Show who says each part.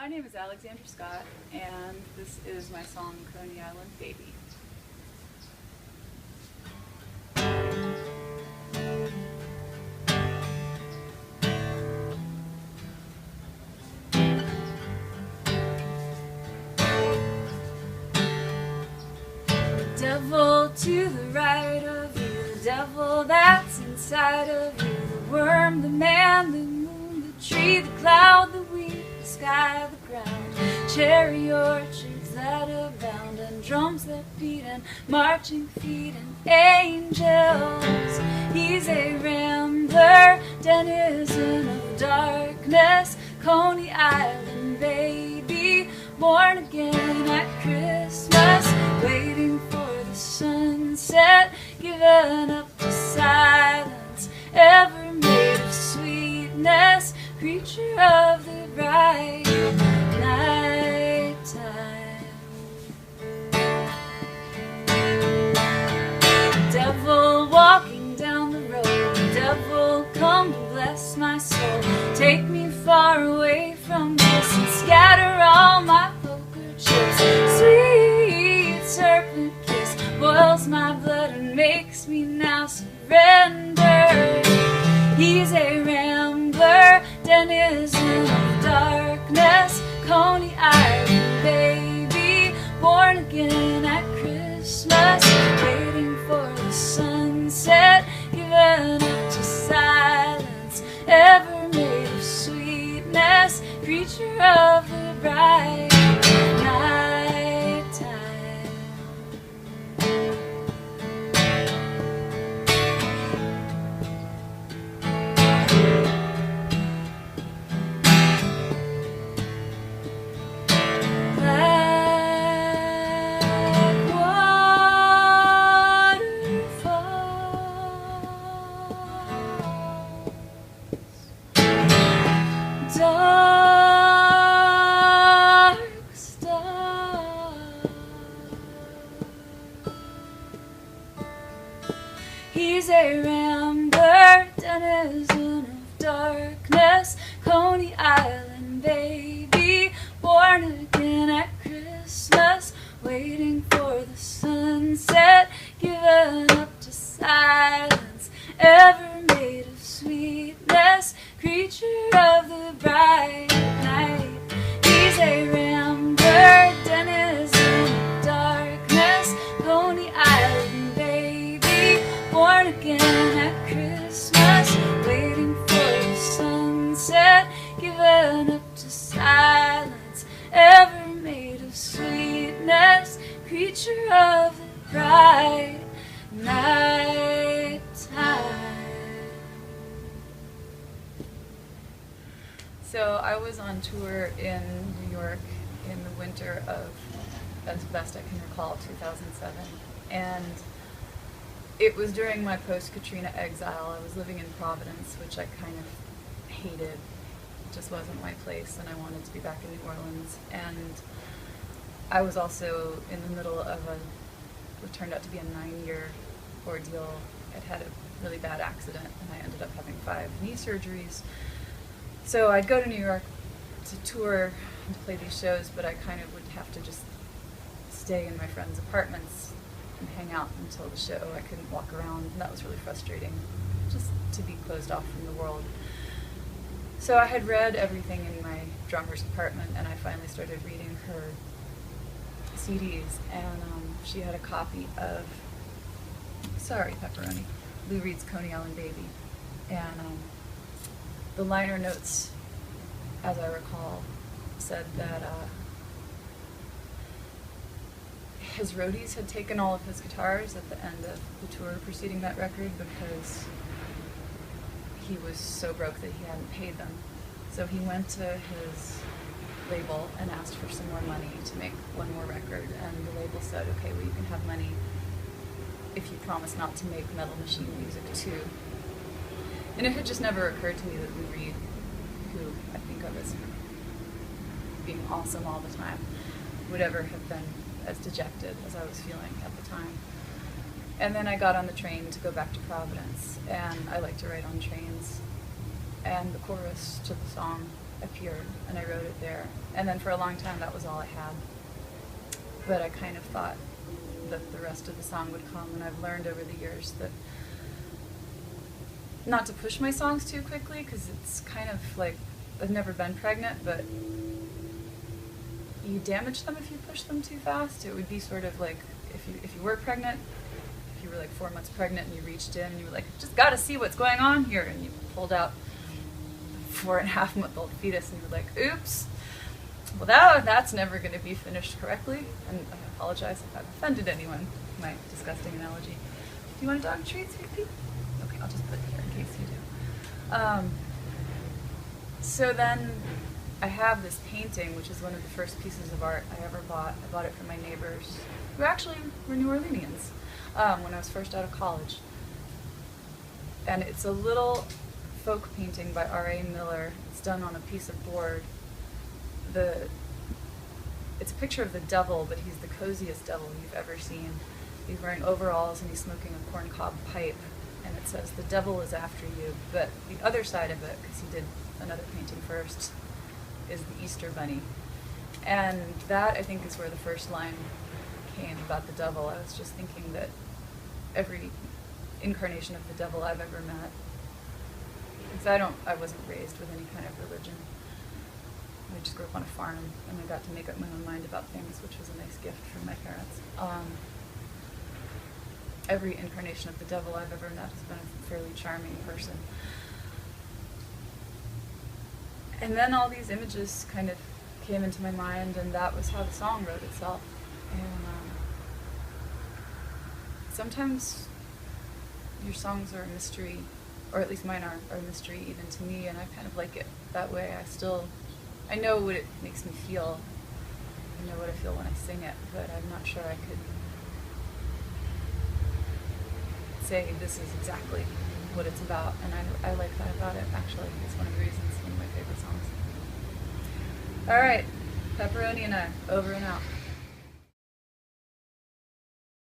Speaker 1: My name is Alexandra Scott, and this is my song, Coney Island Baby. Devil to the right of you, the devil that's inside of you, the worm, the man, the moon, the tree, the cloud, the weed, the sky, the ground, cherry orchards that abound, and drums that beat, and marching feet, and angels. He's a rambler, denizen of darkness, Coney Island baby, born again at Christmas, waiting for the sunset, given up to silence, ever made of sweetness, creature of the bright night time. Devil walking down the road, devil come to bless my soul, take me far away from this and scatter all my poker chips. Sweet serpent kiss boils my blood and makes me now surrender. He's a rambler, denizen of darkness, Coney Island baby, born again at Christmas, waiting for the sunset, given up to silence, ever made of sweetness, creature of the bright night time. Dark star, he's a rambler, denizen of darkness, Coney Island baby, born again at Christmas, waiting for the sunset, given up to silence, ever made of sweetness, creature of the bright night. He's a rambler, denizen of darkness, Coney Island baby, born again at Christmas, waiting for the sunset, given up to silence, ever made of sweetness, creature of the bright night time. So I was on tour in New York in the winter of, as best I can recall, 2007, and it was during my post-Katrina exile. I was living in Providence, which I kind of hated. It just wasn't my place, and I wanted to be back in New Orleans. And I was also in the middle of what turned out to be a 9-year ordeal. I'd had a really bad accident, and I ended up having 5 knee surgeries. So I'd go to New York to tour and to play these shows, but I kind of would have to just stay in my friends' apartments and hang out until the show. I couldn't walk around, and that was really frustrating, just to be closed off from the world. So I had read everything in my drummer's apartment, and I finally started reading her CDs, and she had a copy of, sorry, Pepperoni, Lou Reed's Coney Island Baby, and the liner notes, as I recall, said that his roadies had taken all of his guitars at the end of the tour preceding that record because he was so broke that he hadn't paid them. So he went to his label and asked for some more money to make one more record, and the label said, okay, well, you can have money if you promise not to make Metal Machine music too. And it had just never occurred to me that Lou Reed, who I think of as being awesome all the time, would ever have been as dejected as I was feeling at the time. And then I got on the train to go back to Providence, and I like to ride on trains and the chorus to the song appeared, and I wrote it there. And then for a long time that was all I had. But I kind of thought that the rest of the song would come, and I've learned over the years that not to push my songs too quickly, because it's kind of like, I've never been pregnant, but you damage them if you push them too fast. It would be sort of like if you were pregnant, if you were like 4 months pregnant and you reached in and you were like, just gotta see what's going on here, and you pulled out a 4.5-month-old fetus and you were like, oops, well that's never going to be finished correctly. And I apologize if I've offended anyone with my disgusting analogy. Do you want a dog treat, sweet pea? Okay, I'll just put it here in case you do. So then I have this painting, which is one of the first pieces of art I ever bought. I bought it from my neighbors, who actually were New Orleanians, when I was first out of college. And it's a little folk painting by R.A. Miller. It's done on a piece of board. It's a picture of the devil, but he's the coziest devil you've ever seen. He's wearing overalls and he's smoking a corncob pipe. And it says, "The devil is after you." But the other side of it, because he did another painting first, is the Easter Bunny. And that, I think, is where the first line came about the devil. I was just thinking that every incarnation of the devil I've ever met, because I wasn't raised with any kind of religion. I just grew up on a farm, and I got to make up my own mind about things, which was a nice gift from my parents. Every incarnation of the devil I've ever met has been a fairly charming person. And then all these images kind of came into my mind, and that was how the song wrote itself. And sometimes your songs are a mystery, or at least mine are a mystery even to me, and I kind of like it that way. I know what it makes me feel. I know what I feel when I sing it, but I'm not sure I could say this is exactly what it's about, and I like that about it, actually. It's one of the reasons, one of my favorite songs. All right, Pepperoni and I, over and out.